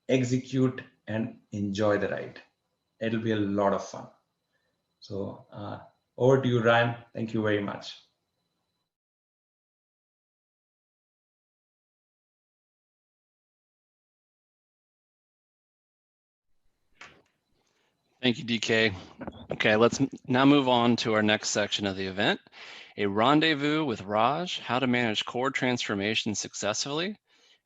execute, and enjoy the ride. It'll be a lot of fun. So over to you, Ryan. Thank you very much. Thank you, DK. Okay, let's now move on to our next section of the event, a rendezvous with Raj, how to manage core transformation successfully.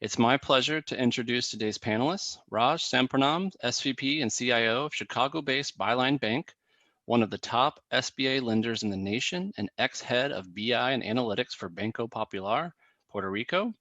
It's my pleasure to introduce today's panelists, Raj Sampranam, SVP and CIO of Chicago-based Byline Bank, one of the top SBA lenders in the nation and ex-head of BI and analytics for Banco Popular, Puerto Rico.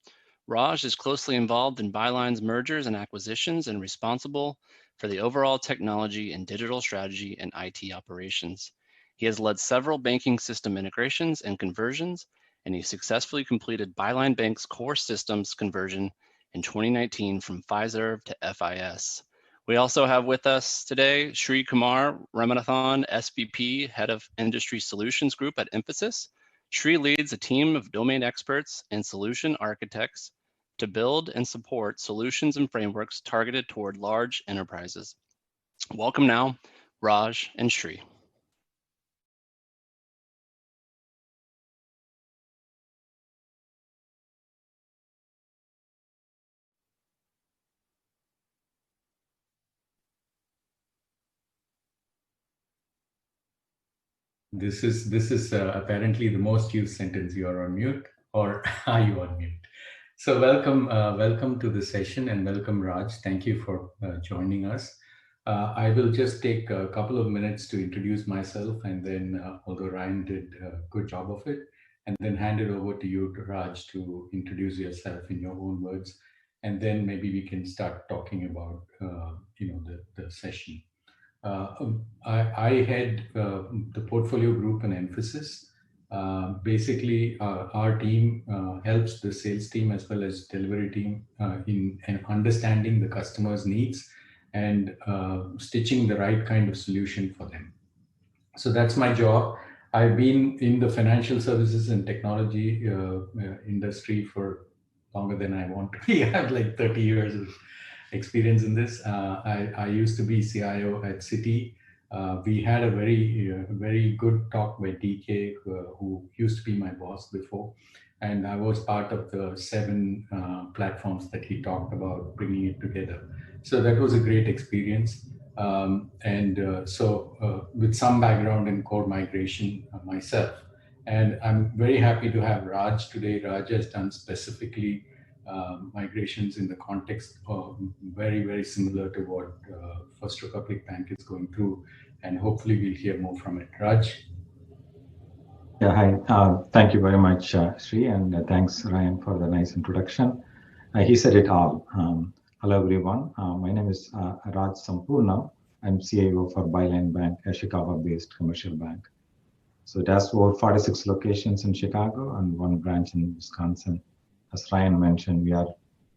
Raj is closely involved in Byline's mergers and acquisitions and responsible for the overall technology and digital strategy and IT operations. He has led several banking system integrations and conversions, and he successfully completed Byline Bank's core systems conversion in 2019 from Fiserv to FIS. We also have with us today Sri Kumar Ramanathan, SVP, Head of Industry Solutions Group at Mphasis. Sri leads a team of domain experts and solution architects to build and support solutions and frameworks targeted toward large enterprises. Welcome now, Raj and Sri. This is apparently the most used sentence. You are on mute, or are you on mute? So welcome to the session, and welcome, Raj. Thank you for joining us. I will just take a couple of minutes to introduce myself, and then although Ryan did a good job of it, and then hand it over to you, Raj, to introduce yourself in your own words, and then maybe we can start talking about the session. I head the portfolio group and Mphasis. Basically, our team helps the sales team as well as delivery team in understanding the customer's needs and stitching the right kind of solution for them. So that's my job. I've been in the financial services and technology industry for longer than I want to be. I have like 30 years of experience in this. I used to be CIO at Citi. We had a very good talk by DK, who used to be my boss before. And I was part of the 7 platforms that he talked about, bringing it together. So that was a great experience. So with some background in core migration myself. And I'm very happy to have Raj today. Raj has done specifically migrations in the context of very similar to what First Republic Bank is going through, and hopefully we'll hear more from it. Raj? Yeah, hi. Thank you very much, Sri, and thanks, Ryan, for the nice introduction. He said it all. Hello, everyone. My name is Raj Sampurnam. I'm CIO for Byline Bank, a Chicago-based commercial bank. So it has over 46 locations in Chicago and 1 branch in Wisconsin. As Ryan mentioned, we are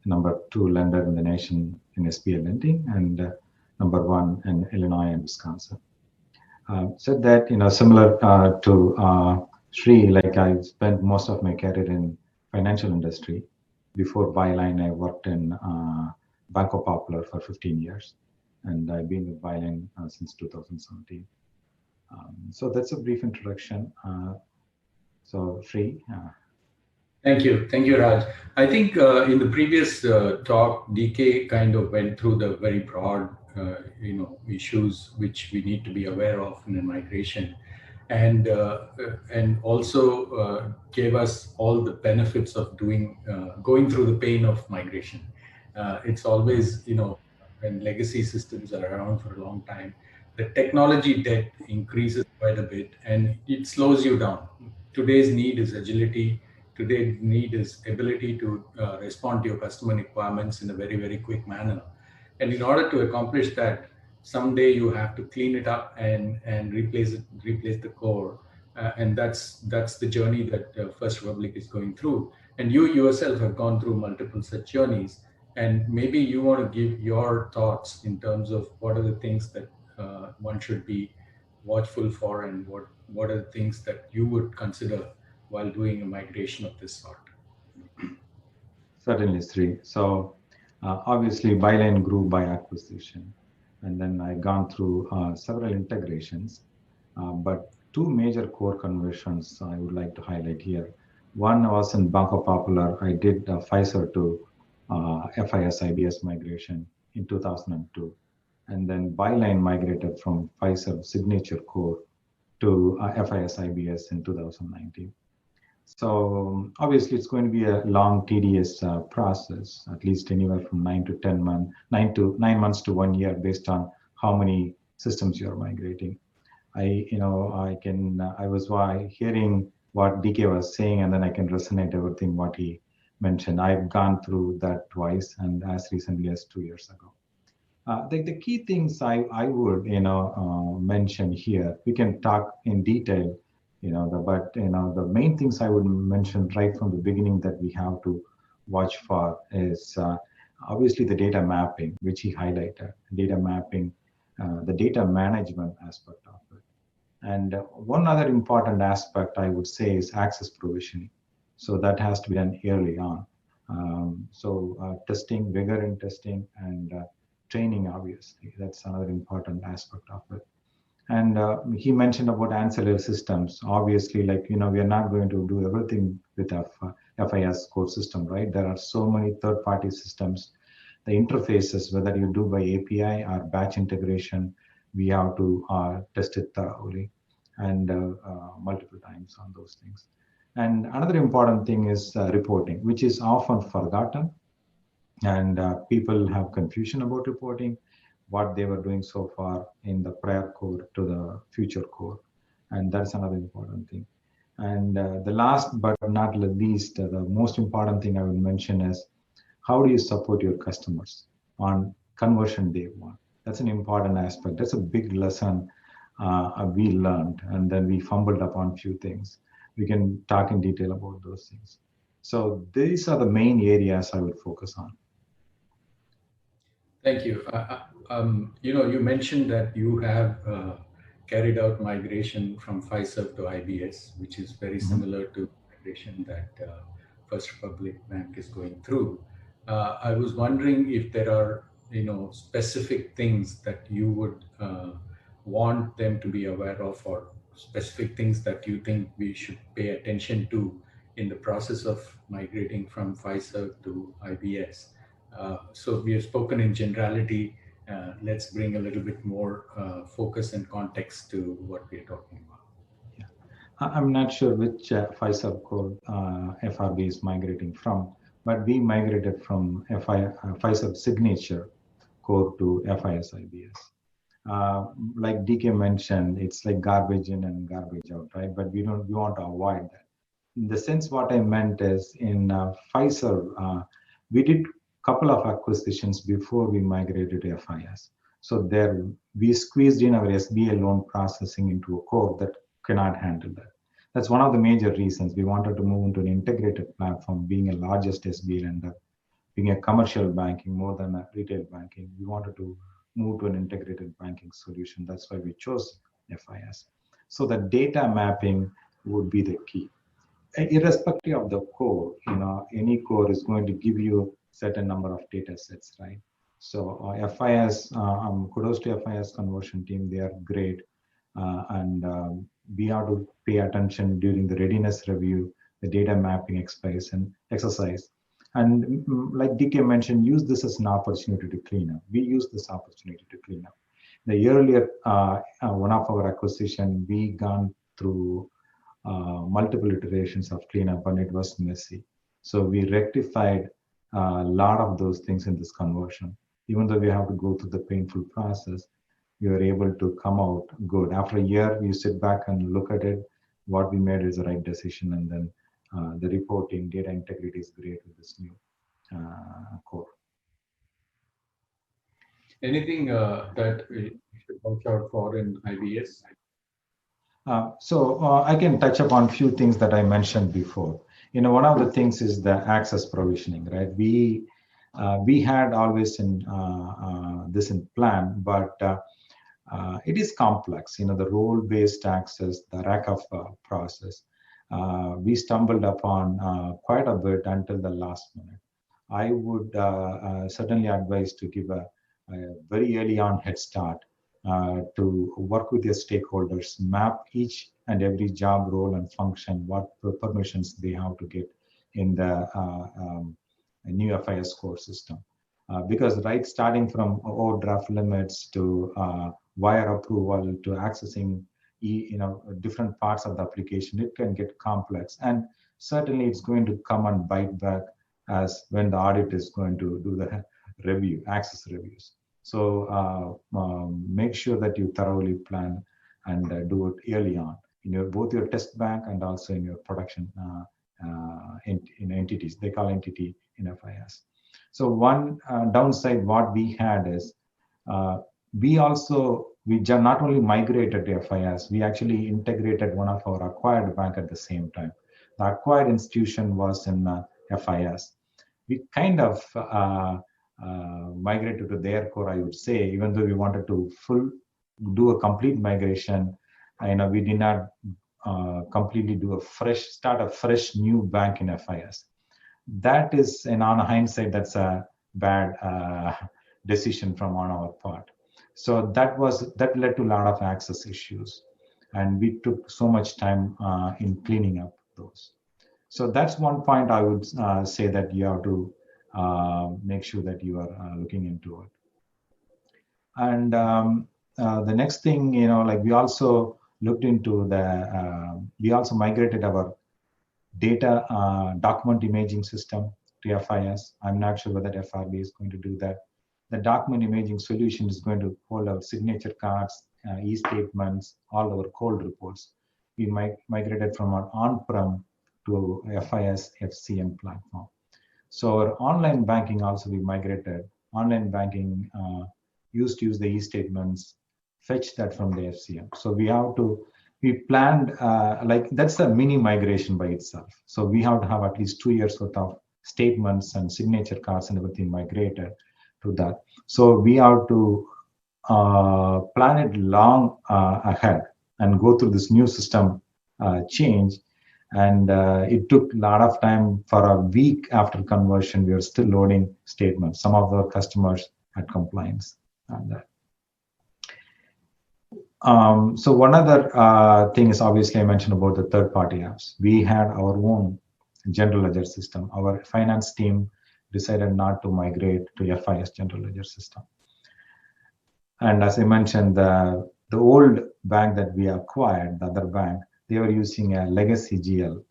number 2 lender in the nation in SBA lending, and number 1 in Illinois and Wisconsin. Said that, similar to Sri, like I spent most of my career in financial industry. Before Byline, I worked in Banco Popular for 15 years, and I've been with Byline since 2017. So that's a brief introduction. So Sri. Thank you, Raj. I think in the previous talk, DK kind of went through the very broad, issues which we need to be aware of in a migration, and also gave us all the benefits of going through the pain of migration. It's always, when legacy systems are around for a long time, the technology debt increases quite a bit, and it slows you down. Today's need is agility. Today's need is ability to respond to your customer requirements in a very quick manner. And in order to accomplish that, someday you have to clean it up and replace the core. And that's the journey that First Republic is going through. And you yourself have gone through multiple such journeys. And maybe you want to give your thoughts in terms of what are the things that one should be watchful for, and what are the things that you would consider while doing a migration of this sort. Certainly, Sri. So Obviously, Byline grew by acquisition. And then I gone through several integrations. But two major core conversions I would like to highlight here. One was in Banco Popular. I did Pfizer to FIS IBS migration in 2002. And then Byline migrated from Pfizer signature core to FIS IBS in 2019. So obviously, it's going to be a long, tedious process, at least anywhere from 9 months to 1 year, based on how many systems you're migrating. I was hearing what DK was saying, and then I can resonate everything what he mentioned. I've gone through that twice, and as recently as 2 years ago. The key things I would mention here. We can talk in detail, but the main things I would mention right from the beginning that we have to watch for is obviously the data mapping, which he highlighted. Data mapping, the data management aspect of it. And one other important aspect I would say is access provisioning. So that has to be done early on. Testing, rigor in testing, and training, obviously, that's another important aspect of it. And he mentioned about ancillary systems. Obviously, we are not going to do everything with FIS core system, right? There are so many third-party systems. The interfaces, whether you do by API or batch integration, we have to test it thoroughly and multiple times on those things. And another important thing is reporting, which is often forgotten. And people have confusion about reporting, what they were doing so far in the prior core to the future core. And that's another important thing. And the last but not least, the most important thing I would mention is how do you support your customers on conversion day one? That's an important aspect. That's a big lesson we learned, and then we fumbled upon a few things. We can talk in detail about those things. So these are the main areas I would focus on. Thank you. You mentioned that you have carried out migration from Pfizer to IBS, which is very similar to migration that First Republic Bank is going through. I was wondering if there are, specific things that you would want them to be aware of, or specific things that you think we should pay attention to in the process of migrating from Pfizer to IBS. So we have spoken in generality. Let's bring a little bit more focus and context to what we're talking about. Yeah. I'm not sure which Pfizer code FRB is migrating from, but we migrated from Pfizer signature code to FIS IBS. Like DK mentioned, it's like garbage in and garbage out, right? But we want to avoid that. In the sense, what I meant is in Pfizer, we did couple of acquisitions before we migrated to FIS. So there we squeezed in our SBA loan processing into a core that cannot handle that. That's one of the major reasons we wanted to move into an integrated platform, being a largest SBA lender, being a commercial banking more than a retail banking. We wanted to move to an integrated banking solution. That's why we chose FIS. So the data mapping would be the key. Irrespective of the core, any core is going to give you certain number of data sets, right? So FIS, kudos to FIS conversion team, they are great. And we have to pay attention during the readiness review, the data mapping exercise. And like DK mentioned, use this as an opportunity to clean up. We use this opportunity to clean up. The earlier, one of our acquisition, we gone through multiple iterations of cleanup, and it was messy. So we rectified a lot of those things in this conversion. Even though we have to go through the painful process, we were able to come out good. After a year, you sit back and look at it, what we made is the right decision, and then the reporting, data integrity is great with this new core. Anything that we should watch out for in IBS? So I can touch upon a few things that I mentioned before. One of the things is the access provisioning, right? We had always this in plan, but it is complex. The role-based access, the rack of process. We stumbled upon quite a bit until the last minute. I would certainly advise to give a very early on head start to work with your stakeholders, map each and every job role and function, what permissions they have to get in the new FIS core system. Because right, starting from overdraft limits to wire approval to accessing different parts of the application, it can get complex, and certainly it's going to come and bite back as when the audit is going to do the access reviews. So make sure that you thoroughly plan and do it early on in both your test bank and also in your production in entities. They call entity in FIS. So one downside what we had is we not only migrated to FIS, we actually integrated one of our acquired bank at the same time. The acquired institution was in FIS. We kind of migrated to their core, I would say, even though we wanted to do a complete migration. We did not completely start a fresh new bank in FIS. That is, and on hindsight, that's a bad decision from on our part. So that led to a lot of access issues, and we took so much time in cleaning up those. So that's one point I would say that you have to make sure that you are looking into it. And the next thing, we also looked into we also migrated our data document imaging system to FIS. I'm not sure whether FRB is going to do that. The document imaging solution is going to hold our signature cards, e-statements, all our cold reports. We migrated from our on-prem to FIS FCM platform. So our online banking also we migrated. Online banking used to use the e-statements, fetch that from the FCM. So we planned, that's a mini migration by itself. So we have to have at least 2 years worth of statements and signature cards and everything migrated to that. So we have to plan it long ahead and go through this new system change. And it took a lot of time. For a week after conversion, we were still loading statements. Some of our customers had complaints on that. So one other thing is, obviously I mentioned about the third-party apps. We had our own general ledger system. Our finance team decided not to migrate to FIS general ledger system. And as I mentioned, the old bank that we acquired, the other bank, they were using a legacy GL.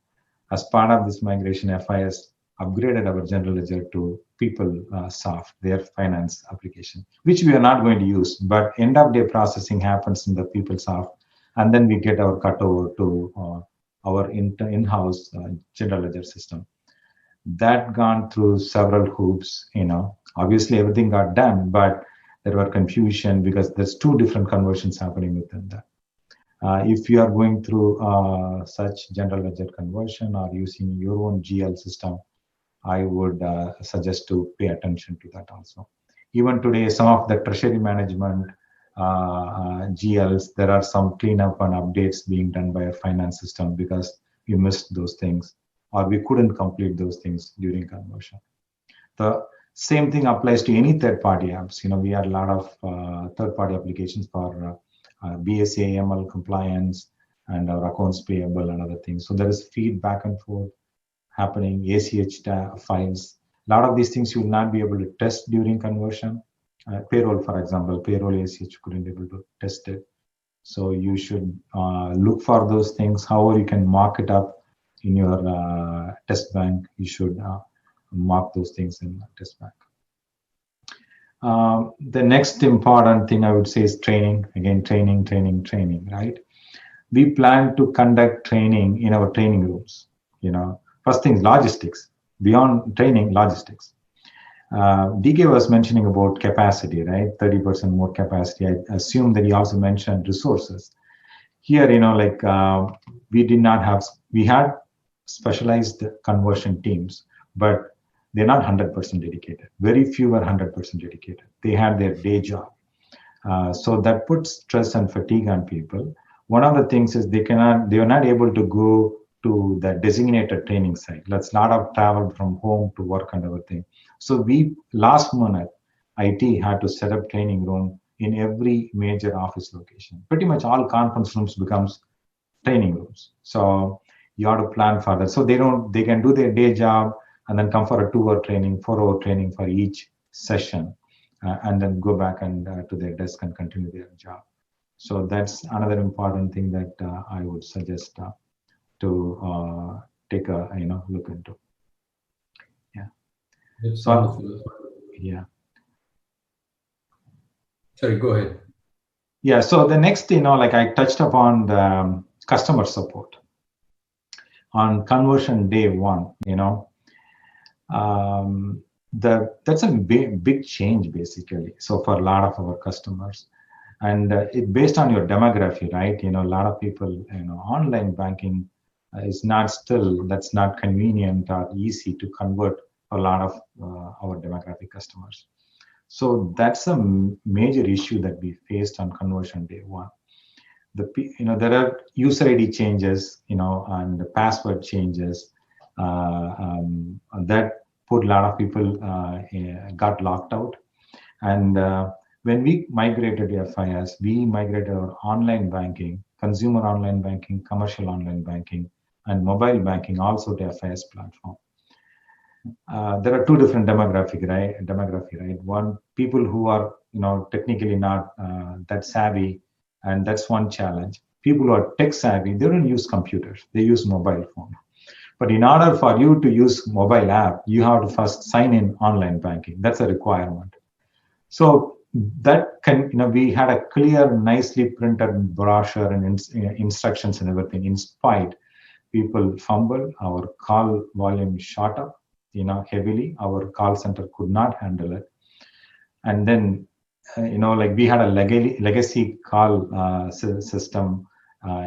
As part of this migration, FIS upgraded our general ledger to PeopleSoft, their finance application, which we are not going to use, but end of day processing happens in the PeopleSoft, and then we get our cutover to our in-house general ledger system. That gone through several hoops, obviously everything got done, but there were confusion because there's 2 different conversions happening within that. If you are going through such general ledger conversion or using your own GL system, I would suggest to pay attention to that also. Even today, some of the treasury management GLs, there are some cleanup and updates being done by a finance system because we missed those things or we couldn't complete those things during conversion. The same thing applies to any third-party apps. We had a lot of third-party applications for BSA, AML compliance, and our accounts payable and other things. So there is feedback and forth happening, ACH files. A lot of these things you will not be able to test during conversion. Payroll, for example, payroll ACH couldn't be able to test it. So you should look for those things. However, you can mark it up in your test bank. You should mark those things in test bank. The next important thing I would say is training. Again, training, right? We plan to conduct training in our training rooms. First thing, logistics. Beyond training, logistics. DK was mentioning about capacity, right? 30% more capacity. I assume that he also mentioned resources. Here, we had specialized conversion teams, but they're not 100% dedicated. Very few were 100% dedicated. They had their day job. So that puts stress and fatigue on people. One of the things is they are not able to go to the designated training site. That's a lot of travel from home to work and everything. So we last minute, IT had to set up training room in every major office location. Pretty much all conference rooms becomes training rooms. So you have to plan for that. So they can do their day job and then come for a 2-hour training, 4-hour training for each session, and then go back and to their desk and continue their job. So that's another important thing that I would suggest to take a look into. Yeah. That's So wonderful. yeah. Sorry, go ahead. Yeah. So the next, like I touched upon the customer support on conversion day one. That's a big change basically. So for a lot of our customers, and it based on your demography, right? A lot of people, online banking is not that's not convenient or easy to convert for a lot of our demographic customers. So that's a major issue that we faced on conversion day one. There are user ID changes, and the password changes that put a lot of people got locked out. And when we migrated to FIS, we migrated our online banking, consumer online banking, commercial online banking, and mobile banking also to FIS platform. There are two different demography, right? One, people who are technically not that savvy, and that's one challenge. People who are tech savvy, they don't use computers; they use mobile phone. But in order for you to use mobile app, you have to first sign in online banking. That's a requirement. So that we had a clear, nicely printed brochure and instructions and everything. In spite, people fumbled. Our call volume shot up, heavily. Our call center could not handle it. And then, like we had a legacy call system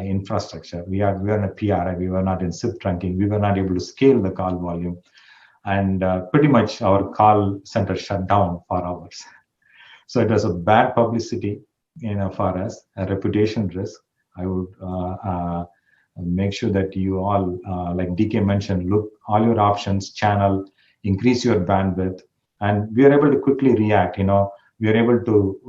infrastructure. We were in a PRI. We were not in SIP trunking. We were not able to scale the call volume. And pretty much our call center shut down for hours. So it was a bad publicity, for us, a reputation risk. I would make sure that you all, like DK mentioned, look all your options, channel, increase your bandwidth, and we are able to quickly react. We are able to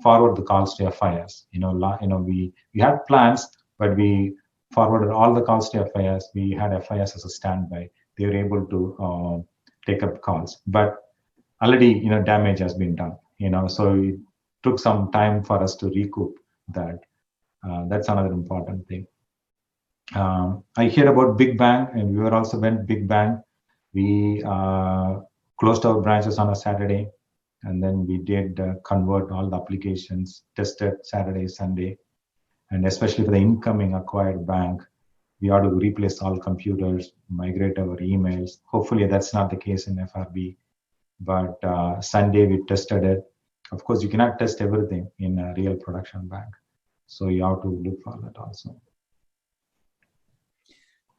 forward the calls to FIS. We had plans, but we forwarded all the calls to FIS. We had FIS as a standby. They were able to take up calls, but already damage has been done. So it took some time for us to recoup that. That's another important thing. I heard about Big Bang, and we were also went Big Bang. We closed our branches on a Saturday, and then we did convert all the applications, tested Saturday, Sunday, and especially for the incoming acquired bank, we ought to replace all computers, migrate our emails. Hopefully that's not the case in FRB, but Sunday we tested it. Of course, you cannot test everything in a real production bank, so you have to look for that also.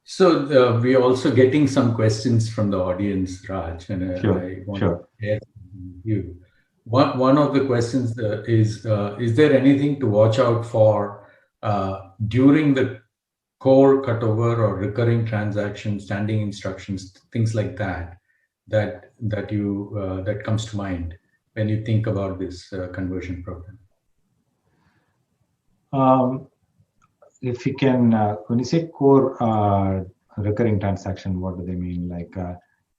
So we're also getting some questions from the audience, Raj, and Sure, I want sure. to share with you. One of the questions is there anything to watch out for during the core cutover or recurring transactions, standing instructions, things like that, that comes to mind when you think about this conversion program? If you can, when you say core recurring transaction, what do they mean? Like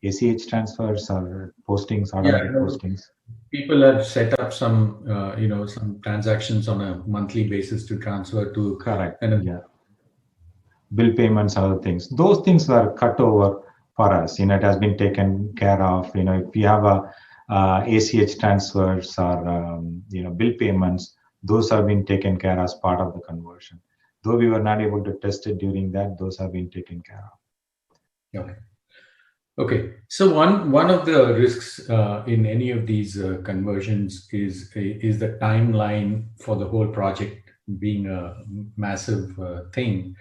ACH transfers or postings, automatic postings? People have set up some, some transactions on a monthly basis to transfer to. Correct. Yeah. Bill payments, other things. Those things were cut over for us. It has been taken care of. If you have a ACH transfers or bill payments, those have been taken care as part of the conversion. Though we were not able to test it during that, those have been taken care of. Okay. So one of the risks in any of these conversions is the timeline for the whole project being a massive thing,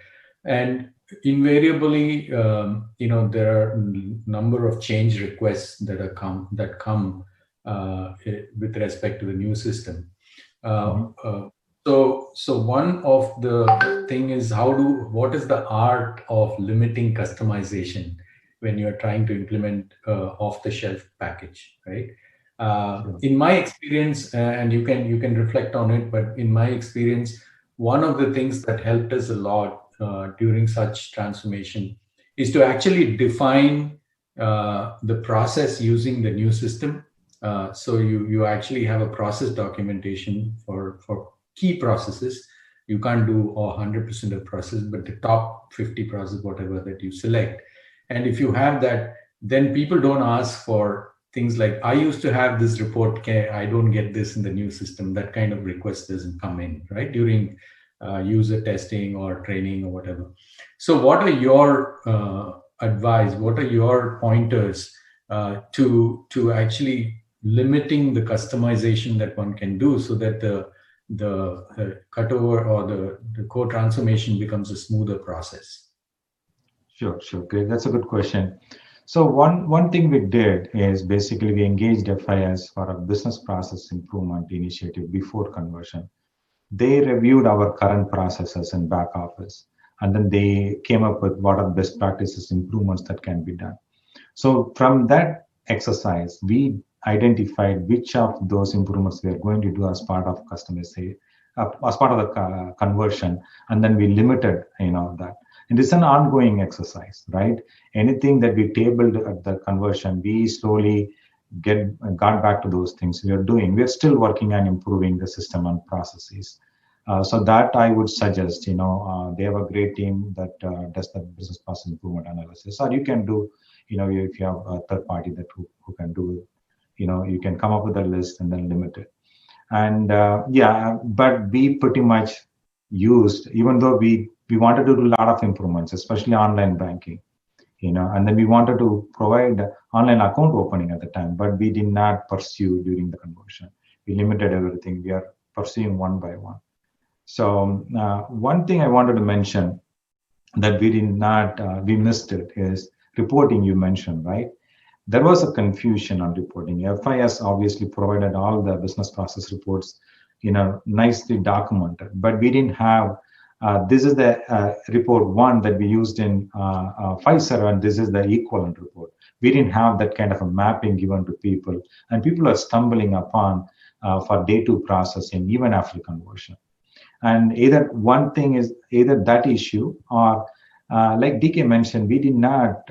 and invariably, there are a number of change requests that come with respect to the new system. So one of the thing is what is the art of limiting customization when you're trying to implement off-the-shelf package, right? Sure. In my experience, and you can reflect on it, but in my experience, one of the things that helped us a lot during such transformation is to actually define the process using the new system. So you actually have a process documentation for key processes. You can't do 100% of process, but the top 50 process, whatever that you select. And if you have that, then people don't ask for things like, I used to have this report, I don't get this in the new system. That kind of request doesn't come in, right? During user testing or training or whatever. So what are your advice? What are your pointers to actually limiting the customization that one can do so that the cutover or the core transformation becomes a smoother process? Sure, great. That's a good question. So one thing we did is basically we engaged FIS for a business process improvement initiative before conversion. They reviewed our current processes in back office, and then they came up with what are best practices improvements that can be done. So from that exercise, we identified which of those improvements we are going to do as part of customization, as part of the conversion, and then we limited, that. And it's an ongoing exercise, right? Anything that we tabled at the conversion, we slowly got back to those things we are doing. We're still working on improving the system and processes. So that I would suggest, they have a great team that does the business process improvement analysis. Or you can do, if you have a third party that who can do it, you can come up with a list and then limit it. And but we pretty much used, even though we wanted to do a lot of improvements, especially online banking, and then we wanted to provide online account opening at the time, but we did not pursue during the conversion. We limited everything. We are pursuing one by one. So one thing I wanted to mention that we did not, we missed it is reporting. You mentioned, right? There was a confusion on reporting. FIS obviously provided all the business process reports, nicely documented, but we didn't have. This is the report one that we used in Pfizer, and this is the equivalent report. We didn't have that kind of a mapping given to people, and people are stumbling upon for day two processing even after conversion. And either one thing is either that issue or, like DK mentioned, we did not.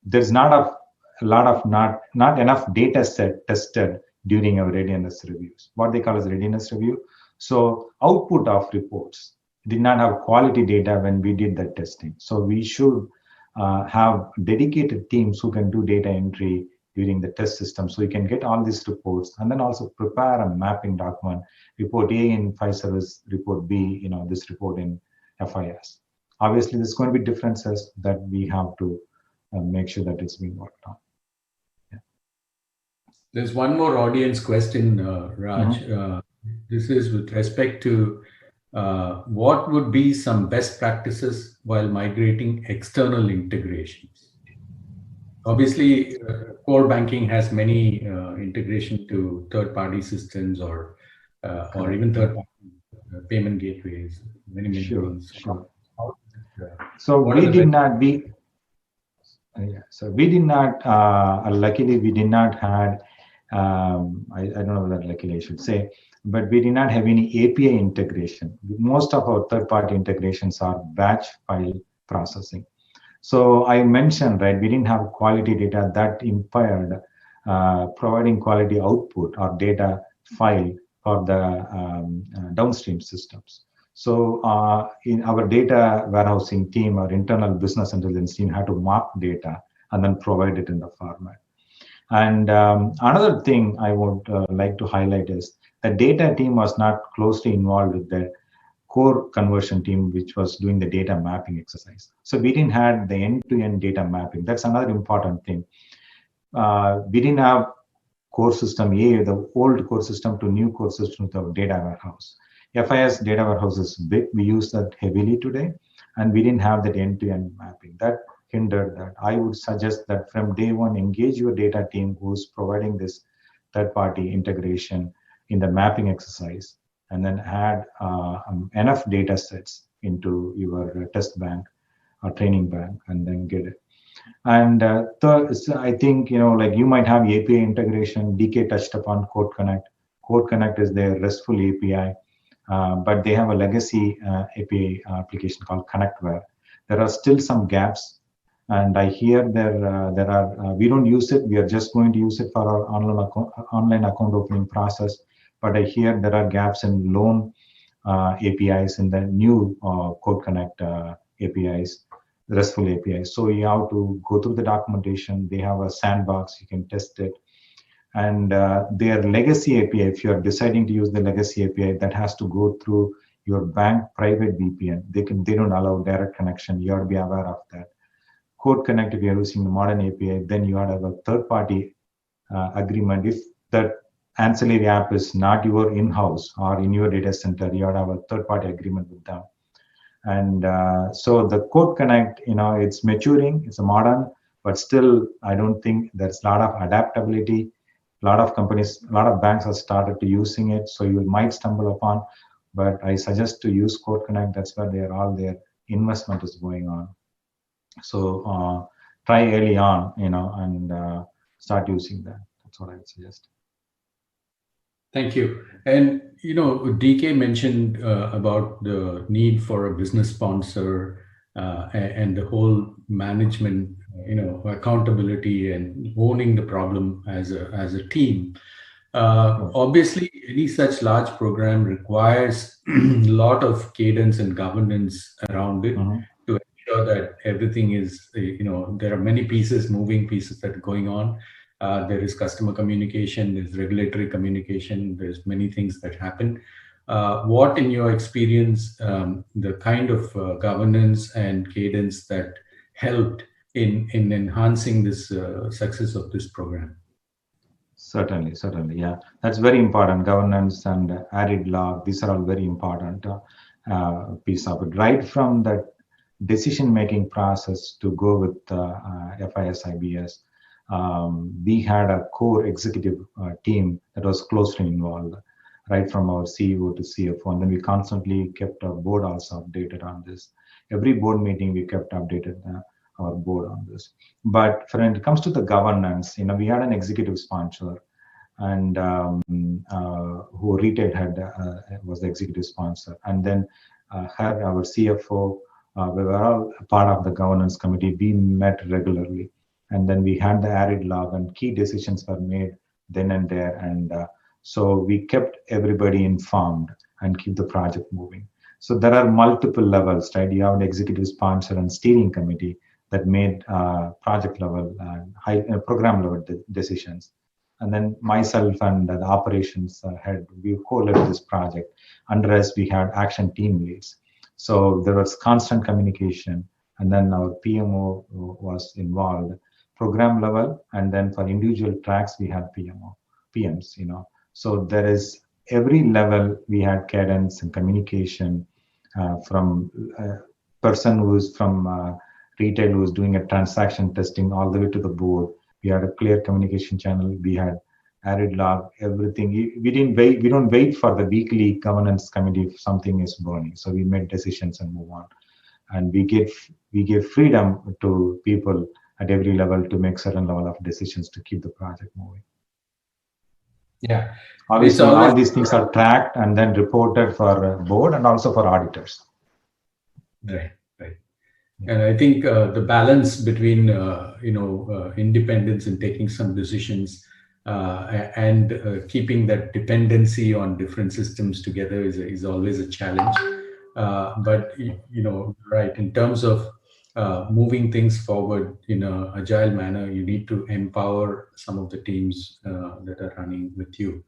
There's not not enough data set tested during our readiness reviews. What they call as readiness review. So output of reports did not have quality data when we did that testing. So we should have dedicated teams who can do data entry during the test system, so you can get all these reports and then also prepare a mapping document. Report A in Pfizer is report B, this report in FIS. Obviously, there's going to be differences that we have to make sure that it's being worked on. Yeah. There's one more audience question, Raj. Mm-hmm. This is with respect to what would be some best practices while migrating external integrations? Obviously, core banking has many integration to third-party systems or even third-party payment gateways. Many things. Sure. So we did not be. So we did not. Luckily, we did not had. I don't know that luckily I should say, but we did not have any API integration. Most of our third-party integrations are batch file processing. So I mentioned, right, we didn't have quality data that impaired providing quality output or data file for the downstream systems. So in our data warehousing team, our internal business intelligence team had to mark data and then provide it in the format. And another thing I would like to highlight is the data team was not closely involved with the core conversion team, which was doing the data mapping exercise. So we didn't have the end-to-end data mapping. That's another important thing. We didn't have core system A, the old core system to new core system with our data warehouse. FIS data warehouse is big. We use that heavily today, and we didn't have that end-to-end mapping. That hindered that. I would suggest that from day one, engage your data team who's providing this third-party integration in the mapping exercise, and then add enough data sets into your test bank training bank and then get it. And third, I think, like you might have API integration. DK touched upon Code Connect. Code Connect is their RESTful API, but they have a legacy API application called ConnectWare. There are still some gaps, and I hear there are we don't use it. We are just going to use it for our online account opening process. But I hear there are gaps in loan APIs in the new Code Connect APIs. RESTful APIs. So you have to go through the documentation. They have a sandbox. You can test it. And their legacy API, if you are deciding to use the legacy API, that has to go through your bank private VPN. They don't allow direct connection. You have to be aware of that. Code Connect, if you're using the modern API, then you have to have a third-party agreement. If that ancillary app is not your in-house or in your data center, you have to have a third-party agreement with them. And so the Code Connect, it's maturing, it's a modern, but still, I don't think there's a lot of adaptability. A lot of companies, a lot of banks have started to using it, so you might stumble upon, but I suggest to use Code Connect. That's where all their investment is going on. So try early on, and start using that. That's what I would suggest. Thank you. And, DK mentioned about the need for a business sponsor and the whole management, accountability and owning the problem as a team. Obviously, any such large program requires a lot of cadence and governance around it to ensure that everything is, there are many moving pieces that are going on. There is customer communication, there's regulatory communication, there's many things that happen. What, in your experience, the kind of governance and cadence that helped in enhancing this success of this program? Certainly, yeah. That's very important. Governance and added log, these are all very important piece of it. Right from that decision-making process to go with FIS, IBS, we had a core executive team that was closely involved, right from our CEO to CFO. And then we constantly kept our board also updated on this. Every board meeting, we kept updated our board on this. But when it comes to the governance, we had an executive sponsor, and who retail head was the executive sponsor. And then our CFO, we were all part of the governance committee. We met regularly. And then we had the added log, and key decisions were made then and there. And so we kept everybody informed and keep the project moving. So there are multiple levels, right? You have an executive sponsor and steering committee that made project level and program level decisions. And then myself and the operations head, we co-led this project. Under us, we had action team leads. So there was constant communication. And then our PMO was involved, program level, and then for individual tracks we had PMs. So there is every level we had cadence and communication from a person who's from retail who's doing a transaction testing all the way to the board. We had a clear communication channel. We had added log, everything. We don't wait for the weekly governance committee if something is burning. So we made decisions and move on, and we give freedom to people at every level to make certain level of decisions to keep the project moving. Yeah. Obviously, all these things are tracked and then reported for board and also for auditors. Right. And I think the balance between independence and taking some decisions and keeping that dependency on different systems together is always a challenge. But right, in terms of moving things forward in an agile manner, you need to empower some of the teams that are running with you.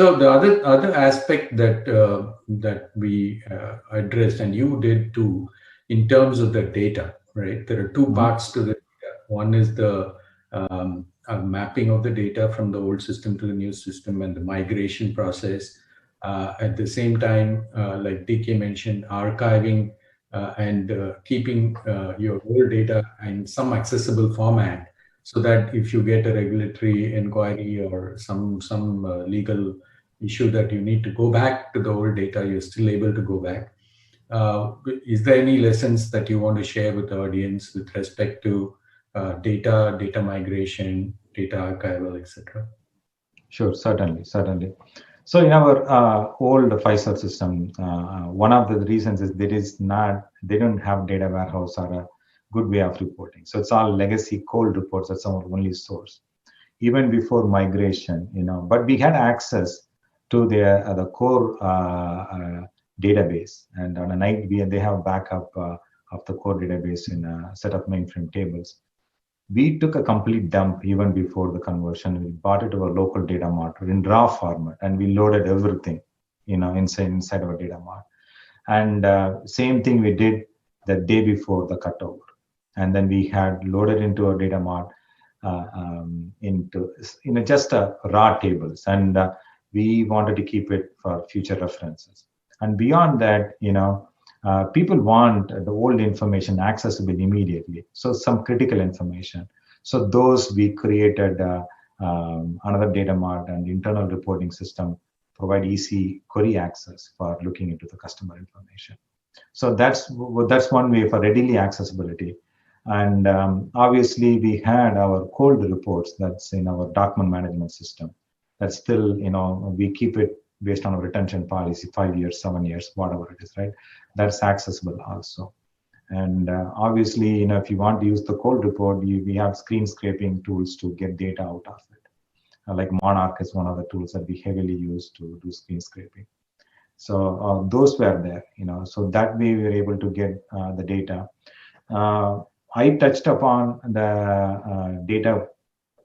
So the other aspect that we addressed, and you did too, in terms of the data, right? There are two parts to the data. One is the mapping of the data from the old system to the new system and the migration process. At the same time, like DK mentioned, archiving and keeping your old data in some accessible format, so that if you get a regulatory inquiry or some legal issue that you need to go back to the old data, you're still able to go back. is there any lessons that you want to share with the audience with respect to data migration, data archival, etc.? Sure, certainly. So in our old Pfizer system, one of the reasons is they don't have data warehouse or a good way of reporting. So it's all legacy cold reports. That's our only source. Even before migration, but we had access to the core database, and on a night they have backup of the core database in a set of mainframe tables. We took a complete dump even before the conversion. We brought it to our local data mart in raw format, and we loaded everything, inside our data mart. And same thing we did the day before the cutover, and then we had loaded into our data mart into just raw tables, and we wanted to keep it for future references. And beyond that, people want the old information accessible immediately. So some critical information. So those we created another data mart and internal reporting system provide easy query access for looking into the customer information. So that's one way for readily accessibility. And obviously we had our cold reports that's in our document management system. That's still, we keep it based on our retention policy, 5 years, 7 years, whatever it is, right? That's accessible also. And obviously, if you want to use the cold report, we have screen scraping tools to get data out of it. Like Monarch is one of the tools that we heavily use to do screen scraping. So those were there, so that way we were able to get the data. I touched upon the data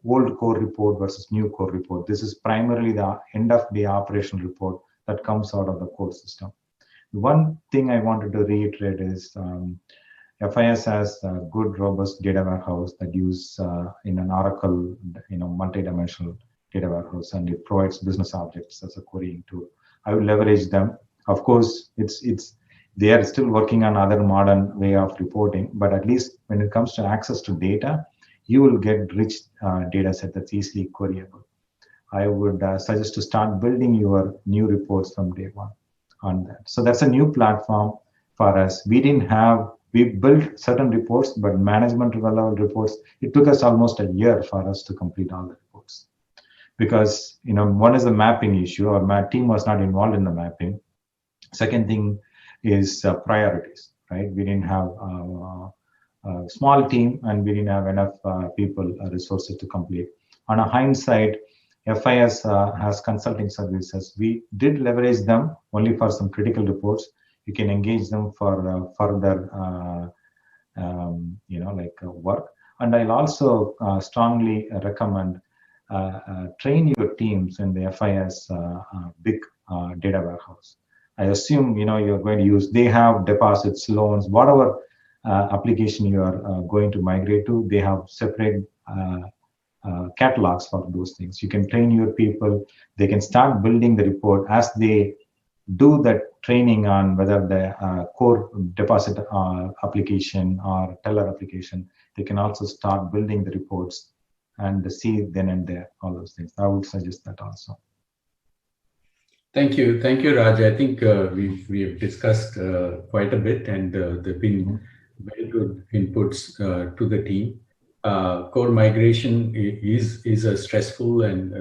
old core report versus new core report. This is primarily the end of day operational report that comes out of the core system. One thing I wanted to reiterate is FIS has a good, robust data warehouse that use in an Oracle, multi-dimensional data warehouse, and it provides business objects as a querying tool. I will leverage them. Of course, they are still working on other modern way of reporting, but at least when it comes to access to data, you will get rich data set that's easily queryable. I would suggest to start building your new reports from day one on that. So that's a new platform for us. We built certain reports, but management level reports, it took us almost a year for us to complete all the reports. Because, one is the mapping issue. Our team was not involved in the mapping. Second thing is priorities, right? We didn't have a small team, and we didn't have enough resources to complete. On a hindsight, FIS has consulting services. We did leverage them only for some critical reports. You can engage them for further, work. And I'll also strongly recommend train your teams in the FIS big data warehouse. I assume you're going to use. They have deposits, loans, whatever application you are going to migrate to. They have separate catalogs for those things. You can train your people. They can start building the report as they do that training on whether the core deposit application or teller application. They can also start building the reports and see then and there all those things. I would suggest that also. Thank you, Raj. I think we have discussed quite a bit, and there've been very good inputs to the team. Core migration is a stressful and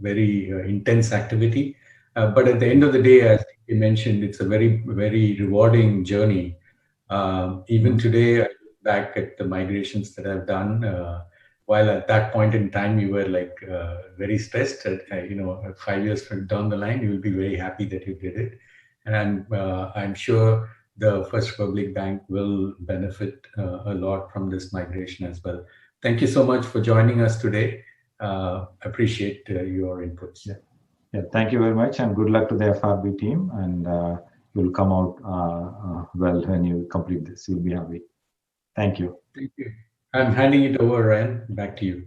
very intense activity, but at the end of the day, as you mentioned, it's a very, very rewarding journey. Even today, I look back at the migrations that I've done. While at that point in time you were like very stressed, 5 years from down the line, you will be very happy that you did it. And I'm sure the First Republic Bank will benefit a lot from this migration as well. Thank you so much for joining us today. Appreciate your inputs. Yeah, thank you very much, and good luck to the FRB team. And you'll come out well when you complete this. You'll be happy. Thank you. Thank you. I'm handing it over, Ryan. Back to you.